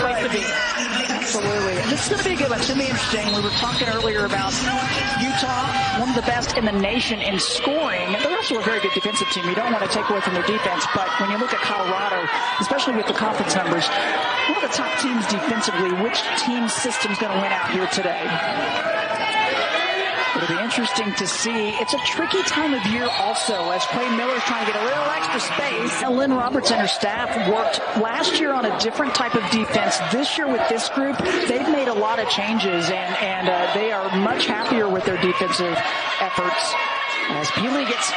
place to be. Absolutely. And this is going to be a good one. It's going to be interesting. We were talking earlier about Utah, one of the best in the nation in scoring. They're also a very good defensive team. You don't want to take away from their defense, but when you look at Colorado, especially with the conference numbers, one of the top teams defensively, which team system's going to win out here today? It'll be interesting to see. It's a tricky time of year also as Clay Miller's trying to get a little extra space. Lynn Roberts and her staff worked last year on a different type of defense. This year with this group, they've made a lot of changes, and they are much happier with their defensive efforts. As Pili gets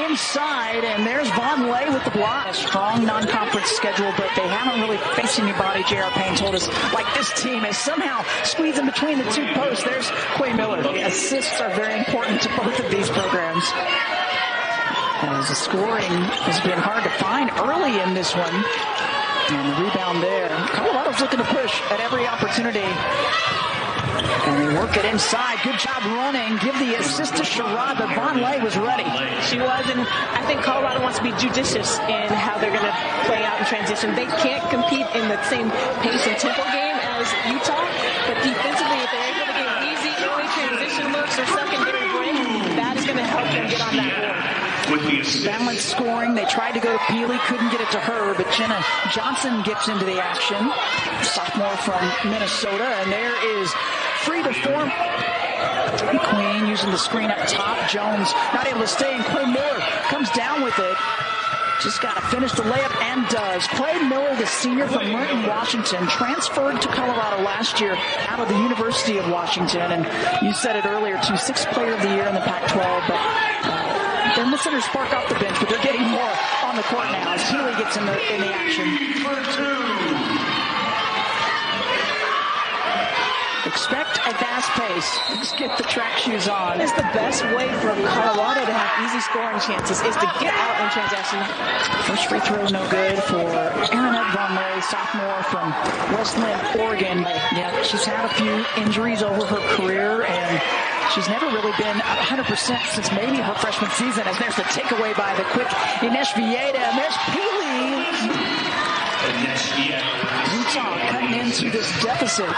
inside, and there's Von Lay with the block. A strong non-conference schedule, but they haven't really faced anybody, J.R. Payne told us, like this team is somehow squeezing between the two posts. There's Quay Miller. The assists are very important to both of these programs. As the scoring has been hard to find early in this one. And the rebound there. Colorado's looking to push at every opportunity. And they work it inside. Good job running. Give the assist to Sherrod, but Von Lay was ready. She was, and I think Colorado wants to be judicious in how they're going to play out in transition. They can't compete in the same pace and tempo game as Utah, but defensively, if they're able to get easy early transition looks or secondary break, that is going to help them get on that board. Balanced scoring. They tried to go to Pili, couldn't get it to her, but Jenna Johnson gets into the action. Sophomore from Minnesota, and there is free to form. McQueen using the screen up top. Jones not able to stay, and Clay Miller comes down with it. Just got to finish the layup and does. Clay Miller, the senior from Merton, Washington, transferred to Colorado last year out of the University of Washington. And you said it earlier, too, 6th player of the year in the Pac-12. But they're missing her spark off the bench, but they're getting more on the court now as Pili gets in the action. Expect a fast pace. Just get the track shoes on. It's the best way for Colorado to have easy scoring chances is to get out in transition. First free throw no good for Erin Von Lay, sophomore from Westland, Oregon. Yeah, she's had a few injuries over her career, and she's never really been 100% since maybe her freshman season. As there's the takeaway by the quick Ines Villeda, and there's Pili. Utah cutting into this deficit.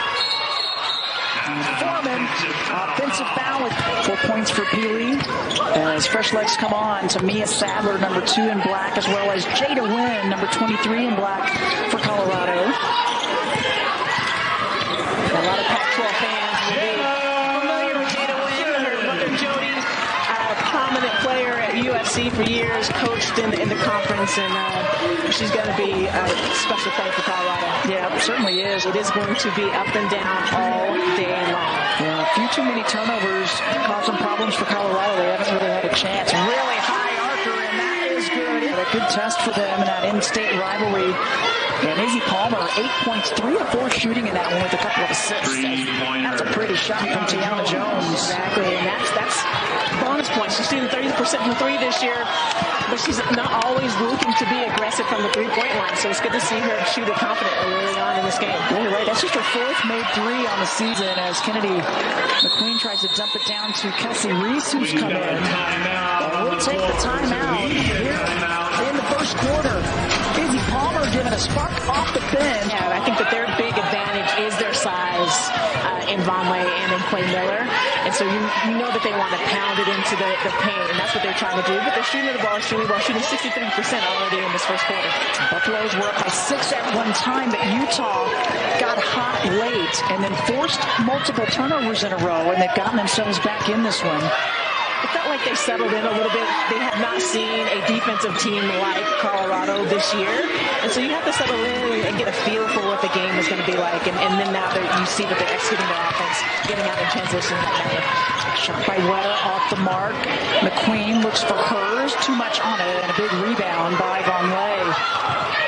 Foreman, offensive foul with 4 points for Pili. As fresh legs come on to Mia Sadler, number 2 in black, as well as Jada Wynn, number 23 in black for Colorado. A lot of Pac-12 fans will be familiar with Jada Wynn. Her mother Jody, a prominent player at USC for years, coached in the conference, and she's going to be a special player for Colorado. Yeah, it certainly is. It is going to be up and down all day long. Yeah, a few too many turnovers caused some problems for Colorado. They haven't really had a chance. Really high archer, and that is good. A good test for them in that in-state rivalry. And Izzy Palmer, 8 points, 3 of 4 shooting in that one with a couple of assists. That's a pretty shot from Gianna Jones. Exactly, and that's bonus points. She's shooting 30% from 3 this year, but she's not always looking to be aggressive from the three-point line, so it's good to see her shoot it confidently early on in this game. Yeah, you're right. That's just her 4th made 3 on the season as Kennedy McQueen tries to dump it down to Kelsey Reese, who's come in. And we'll take the timeout here in the first quarter. Izzy Palmer giving a spark off the bench. Yeah, I think that their big advantage is their size in Von Lay and in Clay Miller. And so you know that they want to pound it into the paint, and that's what they're trying to do. But they're shooting the ball, shooting 63% already in this first quarter. Buffaloes were up by 6 at one time, but Utah got hot late and then forced multiple turnovers in a row, and they've gotten themselves back in this one. It felt like they settled in a little bit. They have not seen a defensive team like Colorado this year. And so you have to settle in and get a feel for what the game is going to be like. And then now you see that they're executing their offense, getting out in transition. Shot by Wetter off the mark. McQueen looks for hers. Too much on it, and a big rebound by Von Lay.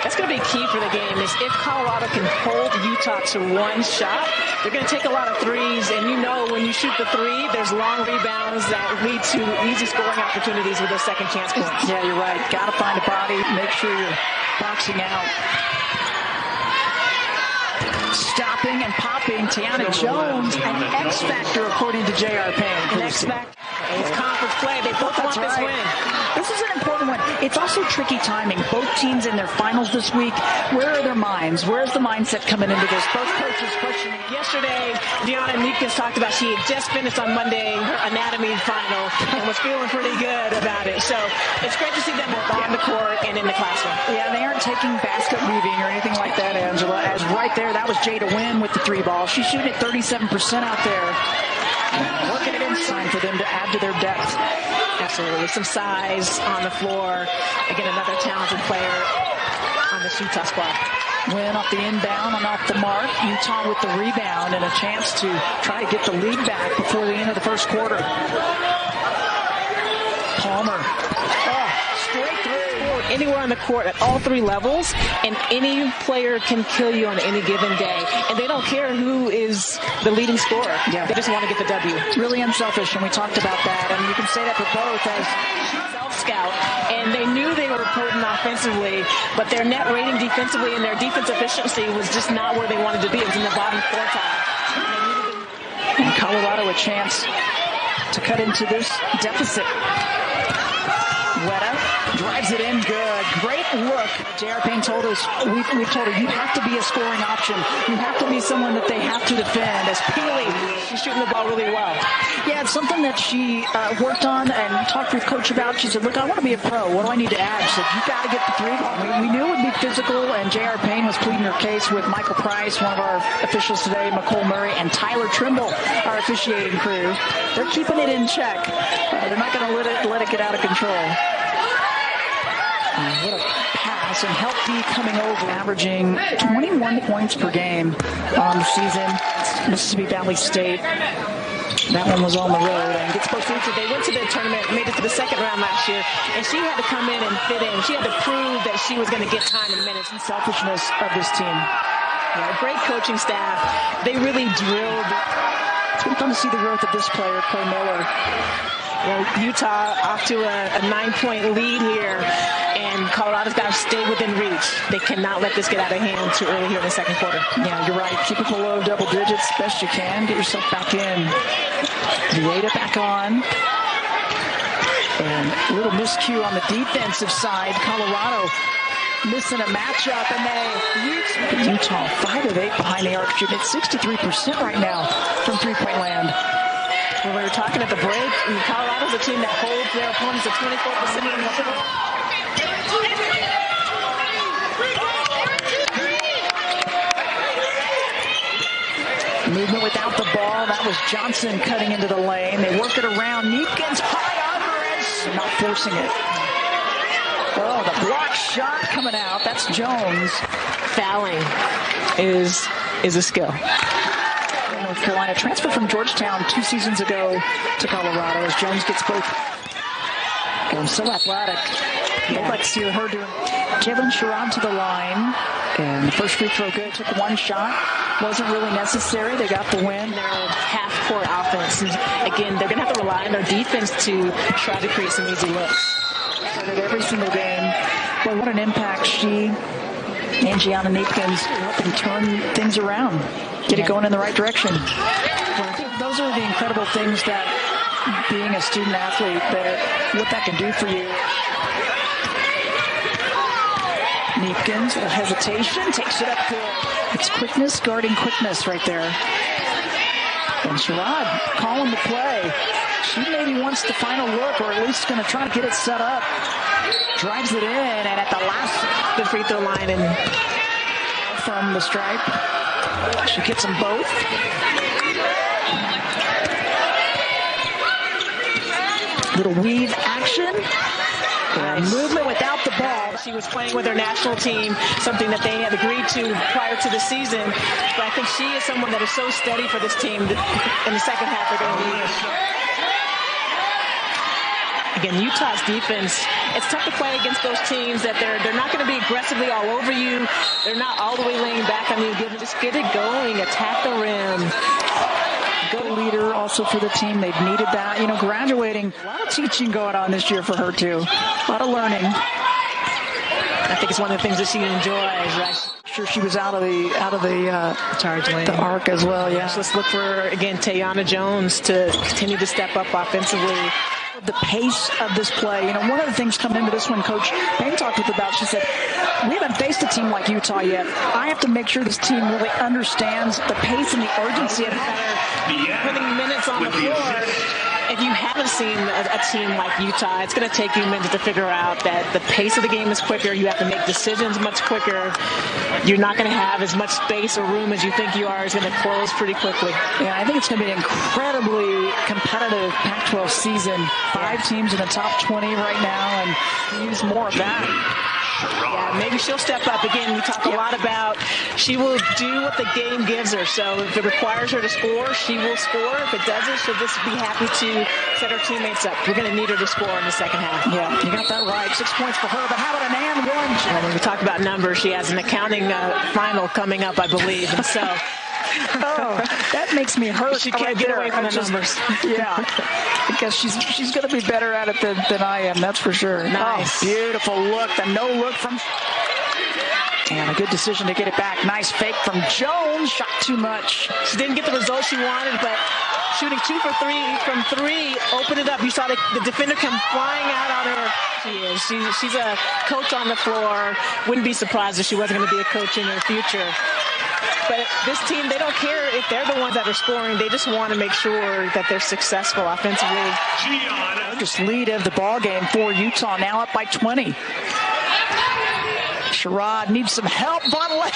That's going to be key for the game is if Colorado can hold Utah to one shot, they're going to take a lot of threes. And you know when you shoot the 3, there's long rebounds that lead to easy scoring opportunities with those second chance points. Yeah, you're right. Got to find a body. Make sure you're boxing out. Stopping and popping. Gianna Jones, an X factor according to J.R. Payne. An X factor. It's conference play. They both want this win. This is an important one. It's also tricky timing. Both teams in their finals this week. Where are their minds? Where's the mindset coming into this? Both coaches questioning. Yesterday, Gianna Kneepkens talked about she had just finished on Monday her anatomy final and was feeling pretty good about it. So it's great to see them both on the court and in the classroom. Yeah, they aren't taking basket weaving or anything like that, Angela. As right there, that was Jada Wynn with the 3 ball. She's shooting at 37% out there. Working it inside for them to add to their depth. Absolutely. Some size on the floor. Again, another talented player on the Utah squad. Win off the inbound and off the mark. Utah with the rebound and a chance to try to get the lead back before the end of the first quarter. Palmer. Straight through. Anywhere on the court at all 3 levels, and any player can kill you on any given day. And they don't care who is the leading scorer. Yeah. They just want to get the W. Really unselfish, and we talked about that. And you can say that for both as self-scout. And they knew they were potent offensively, but their net rating defensively and their defense efficiency was just not where they wanted to be. It was in the bottom quartile. And Colorado a chance to cut into this deficit. Weta drives it in good. Great look. J.R. Payne told us, we've told her, you have to be a scoring option. You have to be someone that they have to defend. As Pili, she's shooting the ball really well. Yeah, it's something that she worked on and talked with Coach about. She said, look, I want to be a pro. What do I need to add? She said, you've got to get the 3 ball. We knew it would be physical, and J.R. Payne was pleading her case with Michael Price, one of our officials today, McCole Murray, and Tyler Trimble, our officiating crew. They're keeping it in check. They're not going to let it get out of control. What a pass, and help D coming over, averaging 21 points per game on the season. Mississippi Valley State. That one was on the road and gets both. They went to the tournament, made it to the second round last year, and she had to come in and fit in. She had to prove that she was going to get time in minutes. And selfishness of this team. Yeah, great coaching staff. They really drilled. It's been fun to see the growth of this player, Clay Miller. Utah off to a 9-point lead here, and Colorado's got to stay within reach. They cannot let this get out of hand too early here in the second quarter. Yeah, you're right. Keep it below double digits best you can. Get yourself back in. Vieira back on. And a little miscue on the defensive side. Colorado missing a matchup, and Utes. Utah 5 of 8 behind the arc, shooting at 63% right now from 3-point land. When we were talking at the break, Colorado's a team that holds their opponents at 24% in the floor. Movement without the ball. That was Johnson cutting into the lane. They work it around. Kneepkens high under, not forcing it. Oh, the block shot coming out. That's Jones. Fouling is a skill. North Carolina transferred from Georgetown 2 seasons ago to Colorado as Jones gets both. And so athletic. I'd like to see her doing. Jalen Sherrod to the line. And the first free throw good. Took 1 shot. Wasn't really necessary. They got the win. Their half-court offense. Again, they're going to have to rely on their defense to try to create some easy looks. Started every single game. But what an impact she and Gianna Kneepkens helping turn things around. Get it going in the right direction. Those are the incredible things that being a student athlete, what that can do for you. Kneepkens, a hesitation, takes it up good. It's quickness guarding quickness right there. And Sherrod calling the play. She maybe wants the final look, or at least going to try to get it set up. Drives it in, and at the free throw line and from the stripe. She gets them both. Little weave action. Nice. Movement without the ball. She was playing with her national team, something that they had agreed to prior to the season. But I think she is someone that is so steady for this team that in the second half they're going to lead. Again, Utah's defense, it's tough to play against those teams that they're not going to be aggressively all over you. They're not all the way laying back on you. Just get it going, attack the rim. Good leader also for the team. They've needed that. Graduating. A lot of teaching going on this year for her, too. A lot of learning. I think it's one of the things that she enjoys, right? sure she was out of the charge lane, the arc as well. Yeah. Let's look for again Gianna Jones to continue to step up offensively. The pace of this play, one of the things coming into this one, Coach Payne talked with about, she said, we haven't faced a team like Utah yet. I have to make sure this team really understands the pace and the urgency of putting minutes on the floor. If you haven't seen a team like Utah, it's going to take you minutes to figure out that the pace of the game is quicker. You have to make decisions much quicker. You're not going to have as much space or room as you think you are. It's going to close pretty quickly. Yeah, I think it's going to be an incredibly competitive Pac-12 season. 5 teams in the top 20 right now, and use more of that. Yeah, maybe she'll step up. Again, we talk a lot about she will do what the game gives her. So if it requires her to score, she will score. If it doesn't, she'll just be happy to set her teammates up. We're going to need her to score in the second half. Yeah, you got that right. 6 points for her, but how about an and one? And when we talk about numbers, she has an accounting final coming up, I believe. And so... Oh, that makes me hurt. She can't get away from the numbers. Yeah, because she's going to be better at it than I am. That's for sure. Nice, beautiful look. The no look from, and a good decision to get it back. Nice fake from Jones. Shot too much. She didn't get the result she wanted, but shooting 2 for 3 from 3 opened it up. You saw the defender come flying out on her. She's a coach on the floor. Wouldn't be surprised if she wasn't going to be a coach in her future. But this team, they don't care if they're the ones that are scoring. They just want to make sure that they're successful offensively. Just lead of the ball game for Utah, now up by 20. Sherrod needs some help. Bonley,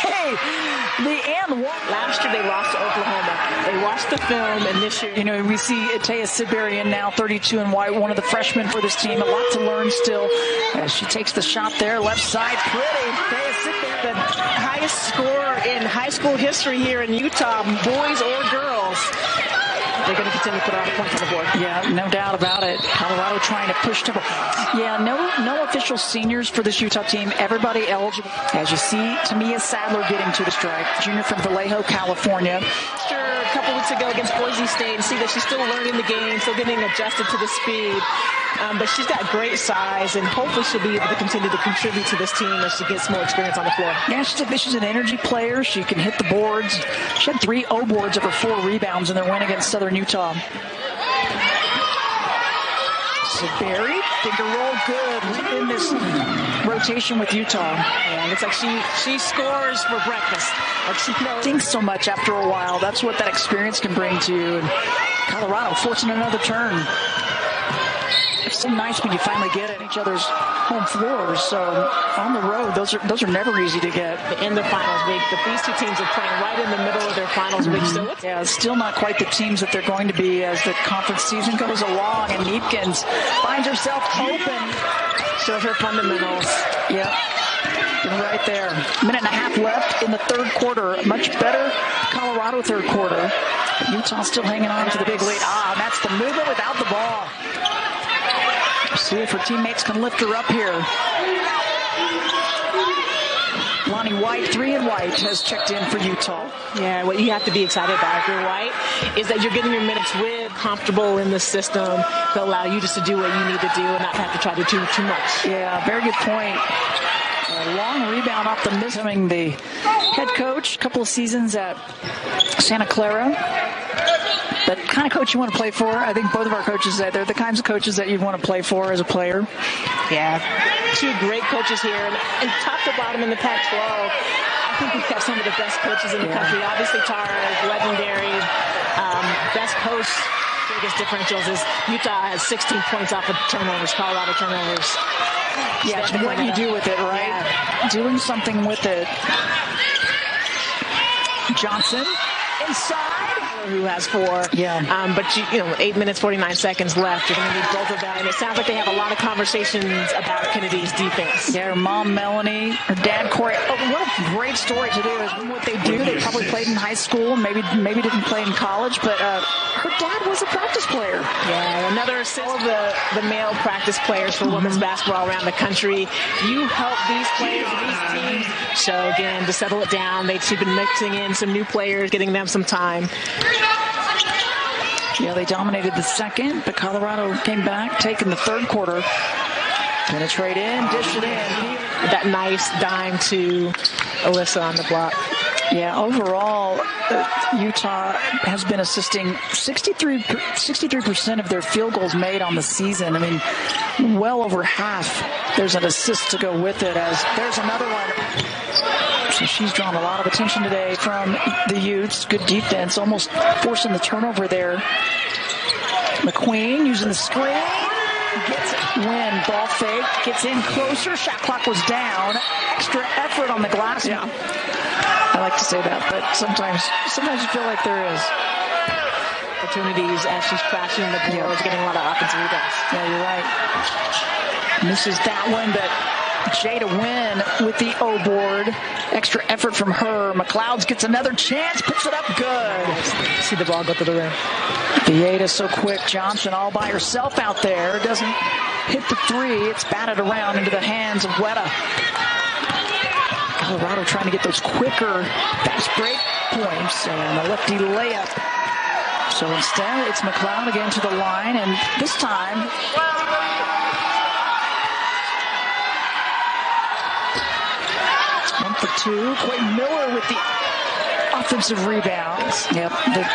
the and one. Last year they lost to Oklahoma. They watched the film, and this year, we see Taya Sidbury in now 32 and white, one of the freshmen for this team. A lot to learn still as she takes the shot there, left side, pretty. Taya Sidbury, the highest score in high school history here in Utah, boys or girls. They're going to continue to put a lot of points on the board. Yeah, no doubt about it. Colorado trying to push tempo. Yeah, no official seniors for this Utah team. Everybody eligible. As you see, Tamia Sadler getting to the strike. Junior from Vallejo, California. A couple weeks ago against Boise State, and see that she's still learning the game, still getting adjusted to the speed. But she's got great size, and hopefully she'll be able to continue to contribute to this team as she gets more experience on the floor. Yeah, she's an energy player. She can hit the boards. She had 3 O boards over 4 rebounds in their win against Southern Utah. Sidbury, finger roll good in this rotation with Utah. Yeah, looks like she scores for breakfast. Like she thinks so much after a while. That's what that experience can bring to you. And Colorado forcing another turn. It's so nice when you finally get at each other's home floors. So on the road, those are never easy to get. In the finals week, but these two teams are playing right in the middle of their finals week. So it's still not quite the teams that they're going to be as the conference season goes along. And Kneepkens finds herself open. Shows her fundamentals. Yep. Right there. Minute and a half left in the third quarter. Much better Colorado third quarter. But Utah still hanging on to the big lead. And that's the movement without the ball. See if her teammates can lift her up here. Lonnie White, 3 and White, has checked in for Utah. Yeah, what you have to be excited about if you're White is that you're getting your minutes with, comfortable in the system to allow you just to do what you need to do and not have to try to do too much. Yeah, very good point. A long rebound off the miss. The head coach, a couple of seasons at Santa Clara. The kind of coach you want to play for. I think both of our coaches, they're the kinds of coaches that you'd want to play for as a player. Yeah, 2 great coaches here. And top to bottom in the Pac-12, I think we have some of the best coaches in the country. Obviously, Tara is legendary. Best post, biggest differentials is Utah has 16 points off of turnovers, Colorado turnovers. Yeah, it's what you do with it, right? Yeah. Doing something with it. Johnson inside. Who has 4. Yeah. But 8 minutes, 49 seconds left. You're going to need both of them. And it sounds like they have a lot of conversations about Kennedy's defense. Yeah, her mom, Melanie, her dad, Corey. Oh, what a great story to do is what they do. They probably played in high school, maybe didn't play in college, but her dad was a practice player. Yeah, another all of the male practice players for women's basketball around the country. You help these players, these teams. So again, to settle it down, they've been mixing in some new players, getting them some time. Yeah, they dominated the second, but Colorado came back, taking the third quarter. Penetrate in, dish it in. that nice dime to Alissa on the block. Yeah, overall, Utah has been assisting 63% of their field goals made on the season. I mean, well over half. There's an assist to go with it, as there's another one. So she's drawn a lot of attention today from the Utes. Good defense, almost forcing the turnover there. McQueen using the screen. Gets Wynn, ball fake, gets in closer. Shot clock was down. Extra effort on the glass. Yeah. I like to say that, but sometimes you feel like there is. Opportunities as she's crashing the boards, getting a lot of offensive rebounds. Yeah, you're right. Misses that one, but Jada Wynn with the O board. Extra effort from her. McLeod gets another chance, puts it up good. See the ball go to the rim. Jada so quick. Johnson all by herself out there. Doesn't hit the three. It's batted around into the hands of Weta. Colorado trying to get those quicker fast break points and a lefty layup. So instead, it's McLeod again to the line, and this time, 1 for 2. Quayton Miller with the offensive rebounds. Yep,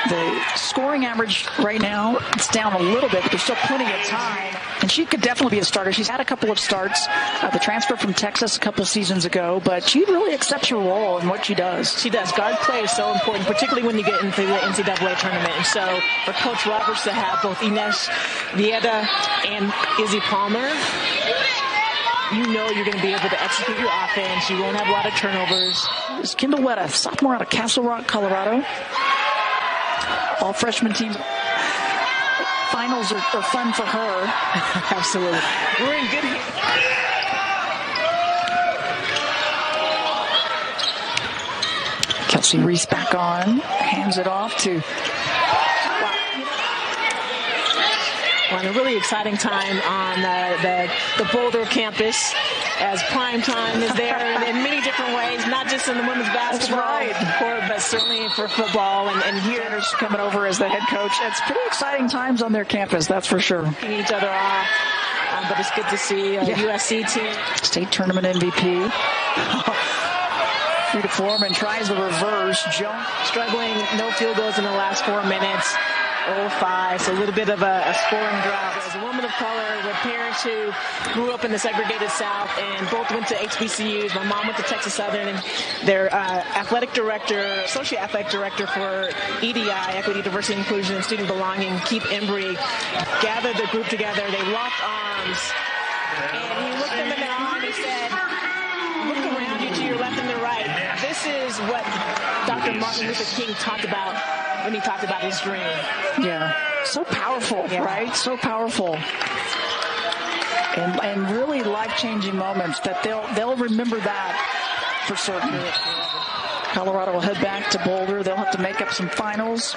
the scoring average right now, it's down a little bit, but there's still plenty of time. And she could definitely be a starter. She's had a couple of starts. The transfer from Texas a couple seasons ago, but she really accepts her role in what she does. She does. Guard play is so important, particularly when you get into the NCAA tournament. And so for Coach Roberts to have both Ines Vieta and Izzy Palmer, you know you're going to be able to execute your offense. You won't have a lot of turnovers. It's Kendall Weta, sophomore out of Castle Rock, Colorado. All freshman team. Finals are fun for her. Absolutely. We're in good hands. Kelsey Reese back on. Hands it off to... A really exciting time on the Boulder campus, as prime time is there in many different ways, not just in the women's basketball court, but certainly for football. And here's coming over as the head coach. It's pretty exciting times on their campus, that's for sure. Picking each other off, but it's good to see a USC team. State tournament MVP. Frida Foreman tries the reverse. Jones struggling, no field goals in the last 4 minutes. 0-5, so a little bit of a scoring drought. As a woman of color with parents who grew up in the segregated South and both went to HBCUs. My mom went to Texas Southern, and their associate athletic director for EDI, Equity, Diversity, Inclusion, and Student Belonging, Keith Embry, gathered the group together. They locked arms, and he looked them in the eye and he said, look around you to your left and the right. This is what Dr. Martin Luther King talked about when he talked about his dream. Yeah, so powerful, right? So powerful. And really life-changing moments that they'll remember that for certain. Colorado will head back to Boulder. They'll have to make up some finals.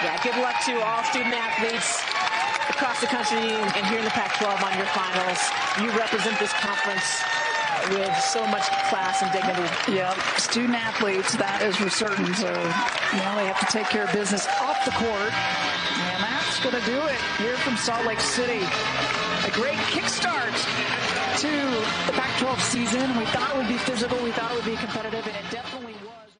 Yeah, good luck to all student athletes across the country and here in the Pac-12 on your finals. You represent this conference with so much class and dignity. Yeah, student athletes, that is for certain. So, they have to take care of business off the court. And that's going to do it here from Salt Lake City. A great kickstart to the Pac-12 season. We thought it would be physical. We thought it would be competitive, and it definitely was.